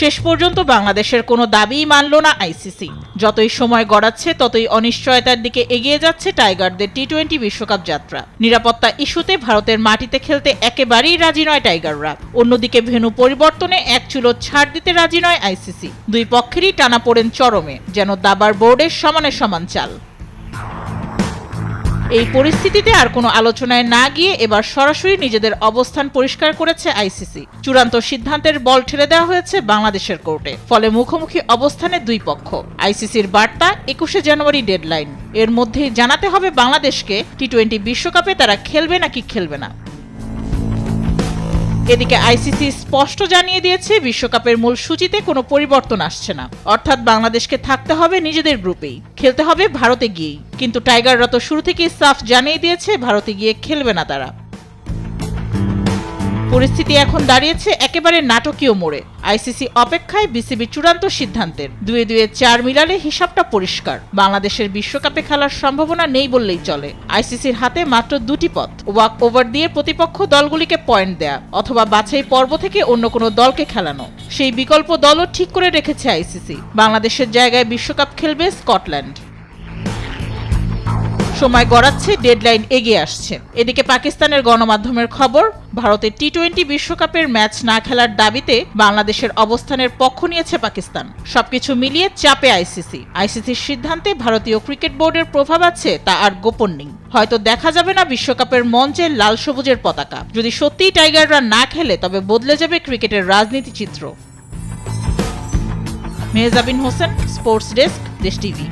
শেষ পর্যন্ত বাংলাদেশের কোনো দাবিই মানল না আইসিসি। যতই সময় গড়াচ্ছে ততই অনিশ্চয়তার দিকে এগিয়ে যাচ্ছে টাইগারদের টি-20 বিশ্বকাপ যাত্রা। নিরাপত্তা ইস্যুতে ভারতের মাটিতে খেলতে একেবারেই রাজি নয় টাইগাররা। অন্যদিকে ভেন্যু পরিবর্তনে এক চুলো ছাড় দিতে রাজি নয় আইসিসি। দুই পক্ষেরই টানাপোড়েন চরমে, যেন দাবার বোর্ডের সমানে সমান চাল। এই পরিস্থিতিতে আর কোনো আলোচনায় না গিয়ে এবার সরাসরি নিজেদের অবস্থান পরিষ্কার করেছে আইসিসি। চূড়ান্ত সিদ্ধান্তের বল ঠেলে দেওয়া হয়েছে বাংলাদেশের কোর্টে। ফলে মুখোমুখি অবস্থানে দুই পক্ষ। আইসিসির বার্তা 21শে জানুয়ারি ডেডলাইন। এর মধ্যেই জানাতে হবে বাংলাদেশকে টি-20 বিশ্বকাপে তারা খেলবে নাকি খেলবে না। এদিকে আইসিসি স্পষ্ট জানিয়ে দিয়েছে বিশ্বকাপের মূল সূচিতে কোনো পরিবর্তন আসছে না। অর্থাৎ বাংলাদেশকে থাকতে হবে নিজেদের গ্রুপেই, খেলতে হবে ভারতে গিয়েই। কিন্তু টাইগাররা তো শুরু থেকেই সাফ জানিয়ে দিয়েছে ভারতে গিয়ে খেলবে না তারা। পরিস্থিতি এখন দাঁড়িয়েছে একেবারে নাটকীয় মোড়ে। আইসিসি অপেক্ষায় বিসিবি চূড়ান্ত সিদ্ধান্তের। 2-2 4 মিলালে হিসাবটা পরিষ্কার। বাংলাদেশের বিশ্বকাপে খেলার সম্ভাবনা নেই বললেই চলে। আইসিসির হাতে মাত্র দুটি পথ: ওয়াক ওভার দিয়ে প্রতিপক্ষ দলগুলিকে পয়েন্ট দেয়া, অথবা বাছাই পর্ব থেকে অন্য কোনো দলকে খেলানো। সেই বিকল্প দলও ঠিক করে রেখেছে আইসিসি। বাংলাদেশের জায়গায় বিশ্বকাপ খেলবে স্কটল্যান্ড। সময় গড়াচ্ছে, ডেডলাইন এগিয়ে আসছে। এদিকে পাকিস্তানের গণমাধ্যমের খবর, ভারতের টি-20 বিশ্বকাপের ম্যাচ না খেলার দাবিতে বাংলাদেশের অবস্থানের পক্ষ নিয়েছে পাকিস্তান। সবকিছু মিলিয়ে চাপে আইসিসি। আইসিসির সিদ্ধান্তে ভারতীয় ক্রিকেট বোর্ডের প্রভাব আছে তা আর গোপন নেই। হয়তো দেখা যাবে না বিশ্বকাপের মঞ্চে লাল সবুজের পতাকা। যদি সত্যিই টাইগাররা না খেলে তবে বদলে যাবে ক্রিকেটের রাজনীতি চিত্র। মেহজাবিন হোসেন, স্পোর্টস ডেস্ক, দেশ টিভি।